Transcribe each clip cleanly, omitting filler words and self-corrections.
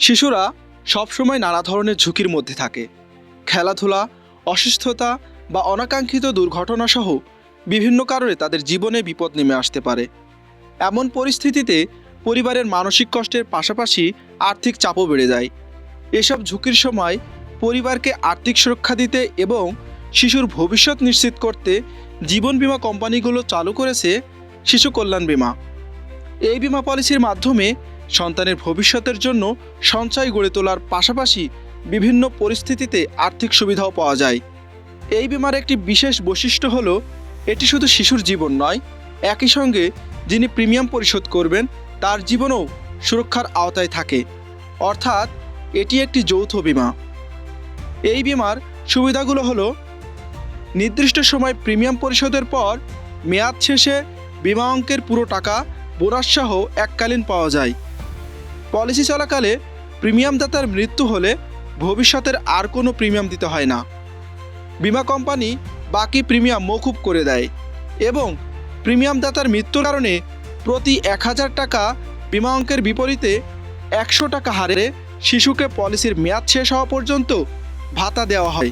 শিশুরা সবসময় নানা ধরনের ঝুঁকির মধ্যে থাকে। খেলাধুলা, অসুস্থতা বা অনাকাঙ্ক্ষিত দুর্ঘটনা সহ বিভিন্ন কারণে তাদের জীবনে বিপদ নেমে আসতে পারে। এমন পরিস্থিতিতে পরিবারের মানসিক কষ্টের পাশাপাশি আর্থিক চাপও বেড়ে যায়। এসব ঝুঁকির সময় পরিবারকে আর্থিক সুরক্ষা দিতে এবং শিশুর ভবিষ্যৎ নিশ্চিত করতে জীবন বীমা কোম্পানিগুলো চালু করেছে শিশু কল্যাণ বীমা। এই বীমা পলিসির মাধ্যমে সন্তানের ভবিষ্যতের জন্য সঞ্চয় গড়ে তোলার পাশাপাশি বিভিন্ন পরিস্থিতিতে আর্থিক সুবিধাও পাওয়া যায়। এই বীমার একটি বিশেষ বৈশিষ্ট্য হলো এটি শুধু শিশুর জীবন নয়, একই সঙ্গে যিনি প্রিমিয়াম পরিশোধ করবেন তার জীবনও সুরক্ষার আওতায় থাকে। অর্থাৎ এটি একটি যৌথ বীমা। এই বীমার সুবিধাগুলো হলো নির্দিষ্ট সময় প্রিমিয়াম পরিশোধের পর মেয়াদ শেষে বীমা অঙ্কের পুরো টাকা বোনাস সহ এককালীন পাওয়া যায়। পলিসি চলাকালে প্রিমিয়াম দাতার মৃত্যু হলে ভবিষ্যতের আর কোনো প্রিমিয়াম দিতে হয় না। বীমা কোম্পানি বাকি প্রিমিয়াম মওকুফ করে দেয় এবং প্রিমিয়াম দাতার মৃত্যুর কারণে প্রতি 1000 টাকা বীমা অঙ্কের বিপরীতে 100 টাকা হারে শিশুকে পলিসির মেয়াদ শেষ হওয়া পর্যন্ত ভাতা দেওয়া হয়।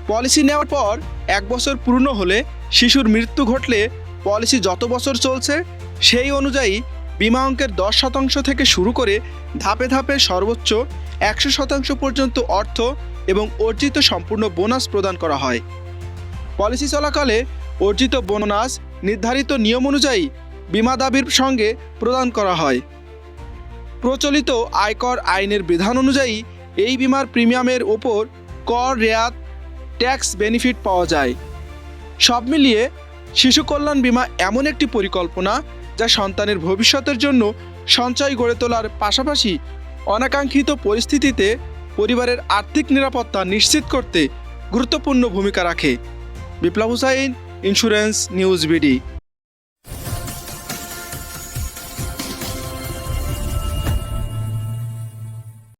পলিসি নেওয়ার পর 1 বছর পূর্ণ হলে শিশুর মৃত্যু ঘটলে পলিসি যত বছর চলছে সেই অনুযায়ী বীমা অঙ্কের 10% থেকে শুরু করে ধাপে ধাপে সর্বোচ্চ 100% পর্যন্ত অর্থ এবং অর্জিত সম্পূর্ণ বোনাস প্রদান করা হয়। পলিসি চলাকালে অর্জিত বোনাস নির্ধারিত নিয়ম অনুযায়ী বীমা দাবির সঙ্গে প্রদান করা হয়। প্রচলিত আয়কর আইনের বিধান অনুযায়ী এই বীমার প্রিমিয়ামের ওপর কর রেয়াত, ট্যাক্স বেনিফিট পাওয়া যায়। সব মিলিয়ে শিশু কল্যাণ বীমা এমন একটি পরিকল্পনা যা সন্তানের ভবিষ্যতের জন্য সঞ্চয় গড়ে তোলার পাশাপাশি অনাকাঙ্ক্ষিত পরিস্থিতিতে পরিবারের আর্থিক নিরাপত্তা নিশ্চিত করতে গুরুত্বপূর্ণ ভূমিকা রাখে। বিপ্লব হুসাইন, ইন্স্যুরেন্স নিউজ বিডি।